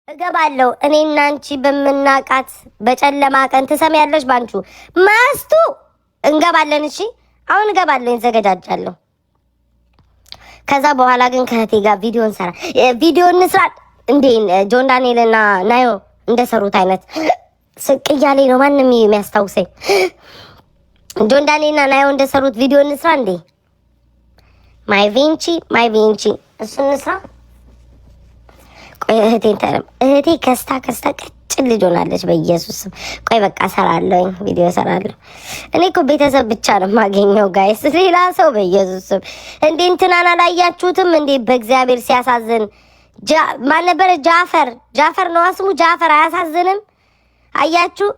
እገባለሁ እኔና አንቺ በመናቃት በጨለማ ቀን ትሰሚያለሽ ባንቹ ማስቱ እንገባለን። እሺ አሁን እገባለሁ ዘገጃጃለሁ። ከዛ በኋላ ግን ከህቴ ጋር ቪዲዮ እንስራ እንዴ ጆን ዳንኤል እና ናዮ እንደሰሩት አይነት ስቅ እያለኝ ነው ማንም የሚያስታውሰኝ። ጆን ዳንኤል እና ናዮ እንደሰሩት ቪዲዮ እንስራ እንዴ ማይ ቬንቺ እሱ እንስራ። ቆይ እህቴ ከስታ ቀጭን ልጅ ሆናለች። በኢየሱስ ቆይ በቃ ሰራለሁኝ ቪዲዮ ሰራለሁ። እኔ እኮ ቤተሰብ ብቻ ነው የማገኘው ጋይስ፣ ሌላ ሰው በኢየሱስ እንዴ እንትናን አላያችሁትም እንዴ? በእግዚአብሔር ሲያሳዝን ማን ነበረ? ጃፈር ነው ስሙ። ጃፈር አያሳዝንም? አያችሁ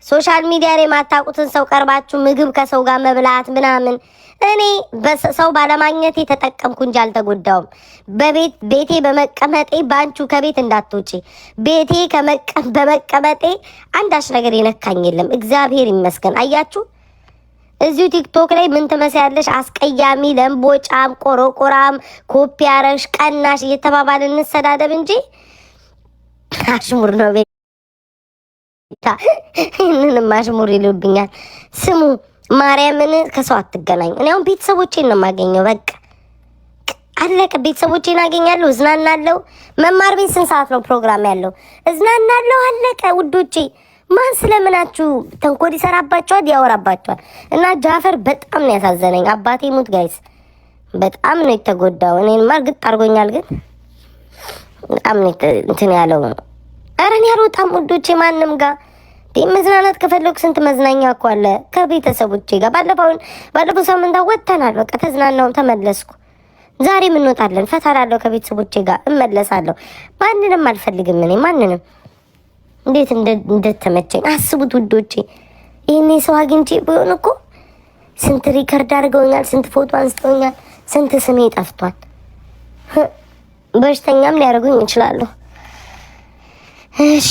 ሶሻል ሚዲያ ላይ የማታውቁትን ሰው ቀርባችሁ ምግብ ከሰው ጋር መብላት ምናምን። እኔ ሰው ባለማግኘቴ ተጠቀምኩ እንጂ አልተጎዳውም። ቤቴ በመቀመጤ ባንቹ ከቤት እንዳትወጪ ቤቴ በመቀመጤ አንዳች ነገር የነካኝ የለም። እግዚአብሔር ይመስገን። አያችሁ እዚሁ ቲክቶክ ላይ ምን ትመስያለሽ አስቀያሚ ለምቦጫም ቆሮቆራም ኮፒ ያረሽ ቀናሽ እየተባባልን እንሰዳደብ እንጂ አሽሙር ነው። ይህንንም አሽሙር ይሉብኛል። ስሙ ማርያምን ከሰው አትገናኝ። እኔ አሁን ቤተሰቦቼን ነው የማገኘው። በቃ አለቀ። ቤተሰቦቼን አገኛለሁ፣ እዝናናለሁ። መማር ቤት ስንት ሰዓት ነው ፕሮግራም ያለው? እዝናናለሁ። አለቀ ውዶቼ። ማን ስለምናችሁ ተንኮል ይሰራባቸዋል፣ ያወራባቸዋል። እና ጃፈር በጣም ነው ያሳዘነኝ። አባቴ ሙት ጋይስ፣ በጣም ነው የተጎዳው። እኔንማ እርግጥ አድርጎኛል፣ ግን በጣም ነው እንትን ያለው። ኧረ እኔ አልወጣም ውዶቼ ማንም ጋር። መዝናናት ከፈለኩ ስንት መዝናኛ እኮ አለ ከቤተሰቦቼ ጋር። ባለፈው ሳምንት ወጥተናል። በቃ ተዝናናው ተመለስኩ። ዛሬ ምን እንወጣለን፣ ፈታላለሁ ከቤተሰቦቼ ጋር እመለሳለሁ። ማንንም አልፈልግም እኔ ማንንም። እንዴት እንደተመቸኝ አስቡት ውዶቼ። ይሄኔ ሰው አግኝቼ ቢሆን እኮ ስንት ሪከርድ አድርገውኛል፣ ስንት ፎቶ አንስተውኛል፣ ስንት ስሜ ጠፍቷል። በሽተኛም ሊያደርጉኝ ይችላሉ። እሺ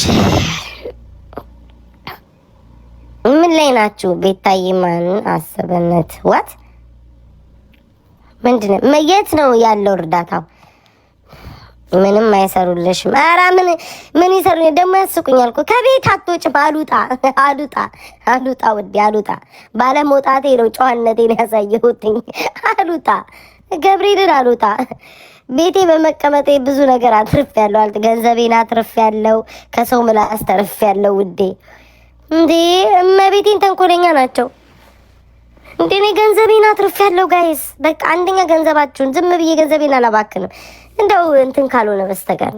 ምን ላይ ናችሁ? ቤታዬ ማን አሰበነት ዋት ምንድነው? የት ነው ያለው እርዳታው? ምንም አይሰሩልሽም። ኧረ ምን ይሰሩ ደግሞ ያስቁኛል እኮ። ከቤት አትወጭም። አሉጣ ውዴ አሉጣ። ባለመውጣቴ ነው ጨዋነቴን ያሳየሁትኝ። አሉጣ ገብርኤልን አሉጣ። ቤቴ በመቀመጤ ብዙ ነገር አትርፌያለሁ። ገንዘቤን አትርፌያለሁ። ከሰው ምላስ ተርፌያለሁ ውዴ። እንዴ እመቤቴን ተንኮለኛ ናቸው እንዴ። እኔ ገንዘቤን አትርፌያለሁ ጋይስ። በቃ አንደኛ ገንዘባችሁን ዝም ብዬ ገንዘቤን አላባክንም እንደው እንትን ካልሆነ በስተቀር።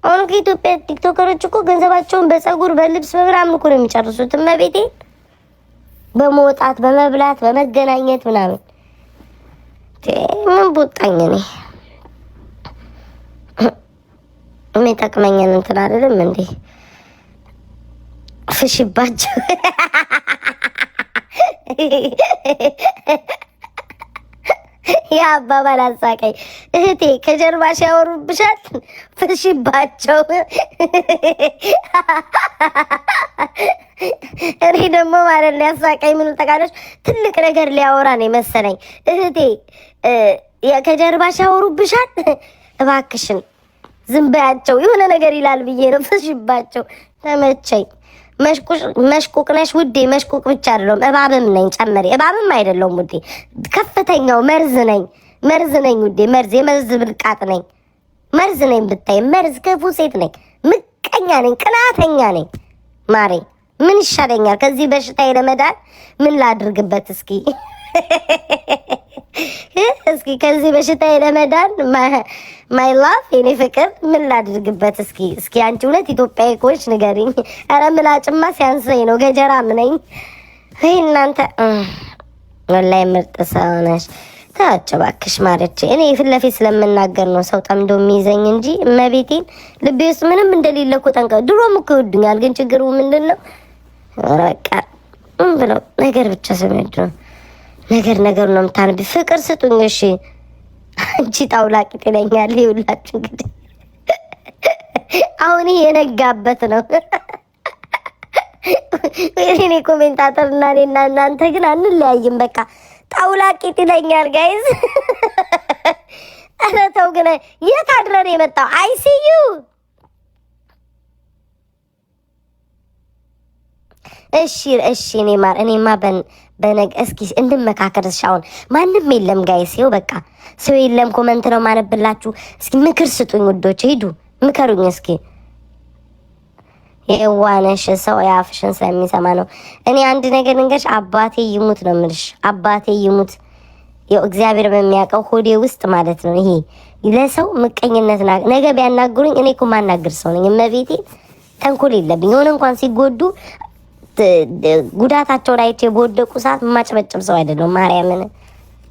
አሁን ከኢትዮጵያ ቲክቶከሮች እኮ ገንዘባቸውን በፀጉር በልብስ በምናምን እኮ ነው የሚጨርሱት። እመቤቴን በመውጣት በመብላት በመገናኘት ምናምን ምን ቦጣኝ እኔ የሚጠቅመኝን እንትን አይደለም እንዴ ፍሽባቸው። ያ አባባል አሳቀኝ እህቴ። ከጀርባሽ ያወሩብሻል ፍሽባቸው። እኔ ደግሞ ማለት ነው ያሳቀኝ ምን ተቃለች ትልቅ ነገር ሊያወራ ነው መሰለኝ። እህቴ ከጀርባሽ ያወሩብሻል እባክሽን ዝም በያቸው የሆነ ነገር ይላል ብዬ ነው ፍሽባቸው። ተመቸኝ። መሽቁቅ ነሽ ውዴ። መሽቁቅ ብቻ አይደለም እባብም ነኝ ጨመሪ። እባብም አይደለም ውዴ፣ ከፍተኛው መርዝ ነኝ ውዴ። የመርዝ ብልቃጥ ነኝ። መርዝ ነኝ ብታይ፣ መርዝ ክፉ ሴት ነኝ። ምቀኛ ነኝ፣ ቅናተኛ ነኝ። ማሬ ምን ይሻለኛል ከዚህ በሽታ ለመዳን? ምን ላድርግበት እስኪ? እስኪ ከዚህ በሽታ ለመዳን ማይ ላቭ የኔ ፍቅር ምን ላድርግበት እስኪ አንቺ እውነት ኢትዮጵያዊ ኮች ንገሪኝ። ኧረ ምላጭማ ሲያንሰኝ ነው፣ ገጀራም ነኝ። ወይ እናንተ ወላሂ ምርጥ ሰው ነሽ። ታች እባክሽ ማረች። እኔ ፊት ለፊት ስለምናገር ነው ሰው ጠምዶ የሚይዘኝ እንጂ እመቤቴን ልቤ ውስጥ ምንም እንደሌለ እኮ ድሮም እኮ ይወዱኛል። ግን ችግሩ ምንድን ነው? በቃ ብለው ነገር ብቻ ስመድ ነው ነገር ነው የምታነቢ። ፍቅር ስጡኝ እሺ። አንቺ ጣውላ ቂጥ ይለኛል። ይኸውላችሁ እንግዲህ አሁን የነጋበት ነው። እኔ ኮሜንታተር እና እኔና እናንተ ግን አንለያይም። በቃ ጣውላ ቂጥ ይለኛል ጋይዝ። ኧረ ተው ግን የት አድረን የመጣው? አይ ሲ ዩ እሺ እሺ፣ እኔማ በነገ እስኪ እንድመካከርሽ። አሁን ማንም የለም ጋይስ፣ ይኸው በቃ ሰው የለም። ኮመንት ነው ማነብላችሁ። እስኪ ምክር ስጡኝ ውዶች፣ ሂዱ ምከሩኝ እስኪ። የዋነሽ ሰው ያፍሽን ስለሚሰማ ነው። እኔ አንድ ነገር እንገርሽ፣ አባቴ ይሙት ነው የምልሽ፣ አባቴ ይሙት። ያው እግዚአብሔር በሚያውቀው ሆዴ ውስጥ ማለት ነው። ይሄ ለሰው ምቀኝነት ነገ ቢያናግሩኝ፣ እኔ እኮ ማናግር ሰው ነኝ። እመቤቴ ተንኮል የለብኝ። የሆነ እንኳን ሲጎዱ ጉዳታቸውን አይቼ በወደቁ ሰዓት ማጨበጨብ ሰው አይደለም።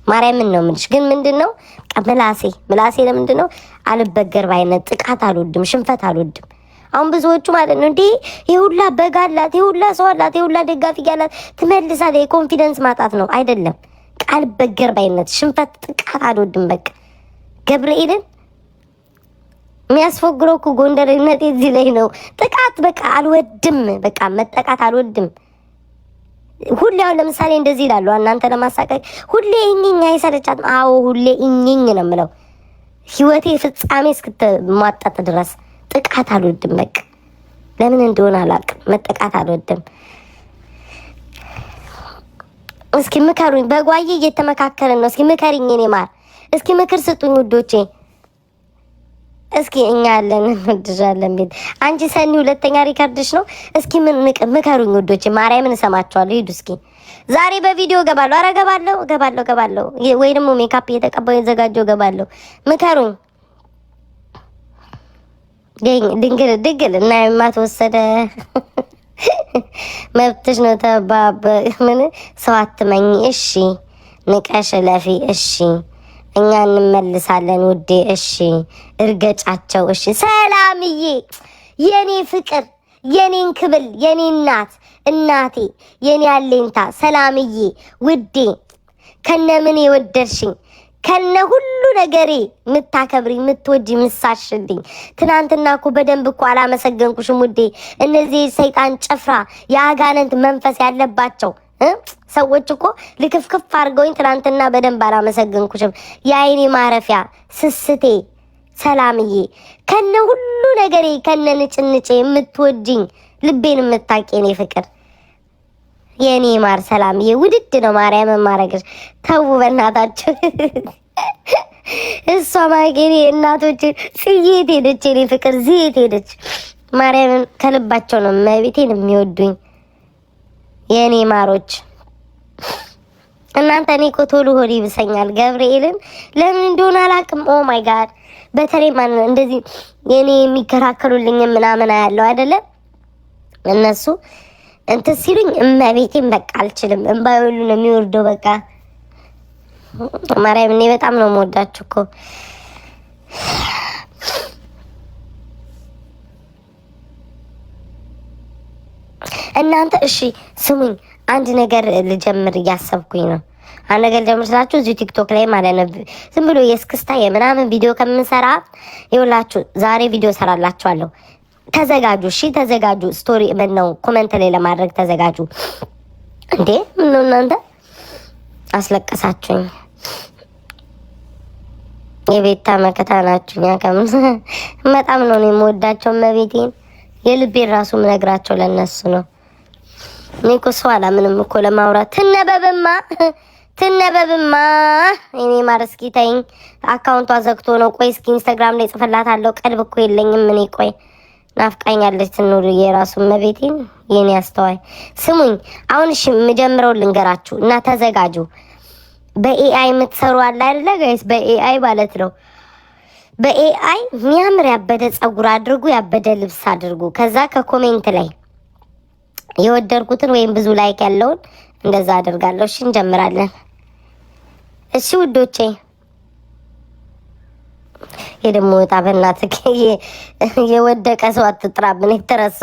ማርያምን ነው የምልሽ። ግን ምንድነው ምላሴ ለምንድን ነው አልበገር ባይነት፣ ጥቃት አልወድም፣ ሽንፈት አልወድም። አሁን ብዙዎቹ ማለት ነው እንዴ የሁላ በግ አላት፣ የሁላ ሰው አላት፣ የሁላ ደጋፊ ያላት ትመልሳለች። የኮንፊደንስ ማጣት ነው አይደለም። ቃል በገር ባይነት፣ ሽንፈት፣ ጥቃት አልወድም። በቃ ገብርኤልን የሚያስፎግረው እኮ ጎንደርነት እዚህ ላይ ነው። ጥቃት በቃ አልወድም። በቃ መጠቃት አልወድም። ሁሌ አሁን ለምሳሌ እንደዚህ ይላሉ እናንተ ለማሳቀቅ ሁሌ እኝኝ አይሰለቻትም? አዎ ሁሌ እኝኝ ነው የምለው ህይወቴ ፍጻሜ እስክትሟጠጥ ድረስ። ጥቃት አልወድም። በቃ ለምን እንደሆነ አላውቅም። መጠቃት አልወድም። እስኪ ምከሩኝ። በጓዬ እየተመካከርን ነው። እስኪ ምከሪኝ እኔ ማር። እስኪ ምክር ስጡኝ ውዶቼ። እስኪ እኛ ያለን እንወድሻለን። ቤት አንቺ ሰኒ ሁለተኛ ሪከርድሽ ነው። እስኪ ምከሩኝ ውዶቼ። ማርያምን እሰማቸዋለሁ። ሂዱ እስኪ ዛሬ በቪዲዮ ገባለሁ። አረ ገባለሁ ወይ ደግሞ ሜካፕ እየተቀባው የተዘጋጀው ገባለሁ። ምከሩኝ። ድንግል እና የማትወሰደ መብትሽ ነው። ምን ሰው አትመኝ። እሺ ንቀሽ ለፊ። እሺ እኛ እንመልሳለን ውዴ። እሺ እርገጫቸው። እሺ ሰላምዬ፣ የኔ ፍቅር፣ የኔን ክብል፣ የኔ እናቴ፣ የኔ አሌንታ ሰላምዬ ውዴ፣ ከነምን የወደድሽኝ ከነ ሁሉ ነገሬ ምታከብሪ ምትወጂ ምሳሽልኝ። ትናንትና እኮ በደንብ እኮ አላመሰገንኩሽም ውዴ። እነዚህ ሰይጣን ጭፍራ የአጋንንት መንፈስ ያለባቸው ሰዎች እኮ ልክፍክፍ አድርገውኝ ትናንትና በደንብ አላመሰገንኩሽም። የአይኔ ማረፊያ ስስቴ ሰላምዬ፣ ከነ ሁሉ ነገሬ ከነ ንጭንጬ የምትወጂኝ ልቤን የምታውቂ የኔ ፍቅር የኔ ማር ሰላምዬ ውድድ ነው። ማርያምን ማረግሽ ተው በእናታችሁ። እሷ ማገሬ እናቶች ጽዬት ሄደች የኔ ፍቅር ዚት ሄደች። ማርያምን ከልባቸው ነው መቤቴን የሚወዱኝ የኔ ማሮች። እናንተ እኔ እኮ ቶሎ ሆድ ይብሰኛል ገብርኤልን ለምን እንደሆነ አላውቅም። ኦ ማይ ጋድ በተለይ ማን እንደዚህ የኔ የሚከራከሩልኝ ምናምን ያለው አይደለም እነሱ እንትን ሲሉኝ እመቤቴን በቃ አልችልም። እንባይ ሁሉ ነው የሚወርደው። በቃ ማርያም እኔ በጣም ነው የምወዳችሁ እኮ እናንተ። እሺ ስሙኝ፣ አንድ ነገር ልጀምር እያሰብኩኝ ነው። አንድ ነገር ልጀምር ስላችሁ እዚሁ ቲክቶክ ላይ ማለት ነው ዝም ብሎ የእስክስታ የምናምን ቪዲዮ ከምንሰራ ይኸውላችሁ ዛሬ ቪዲዮ ሰራላችኋለሁ። ተዘጋጁ። እሺ ተዘጋጁ። ስቶሪ ምን ነው ኮሜንት ላይ ለማድረግ ተዘጋጁ። እንዴ ምን ነው እናንተ አስለቀሳችሁኝ። የቤታ መከታ ናችሁኛ። በጣም ነው የምወዳቸው መቤቴን የልቤን ራሱ ምነግራቸው ለነሱ ነው። እኔ እኮ ሰው አላምንም እኮ ለማውራት። ትነበብማ እኔ ማርስኪ ተይኝ። አካውንቷ ዘግቶ ነው። ቆይ እስኪ ኢንስታግራም ላይ ጽፈላታለሁ። ቀልብ እኮ የለኝም እኔ። ቆይ ናፍቃኛለች ትኑር የራሱ መቤቴን የኔ አስተዋይ። ስሙኝ አሁን እሺ የምጀምረው ልንገራችሁ እና ተዘጋጁ። በኤአይ የምትሰሩ አለ አይደለ ጋይስ? በኤአይ ማለት ነው። በኤአይ የሚያምር ያበደ ጸጉር አድርጉ፣ ያበደ ልብስ አድርጉ። ከዛ ከኮሜንት ላይ የወደድኩትን ወይም ብዙ ላይክ ያለውን እንደዛ አደርጋለሁ። እሺ እንጀምራለን። እሺ ውዶቼ የደሞ ወጣ በእናትህ የወደቀ ሰው አትጥራብን። የተረሳ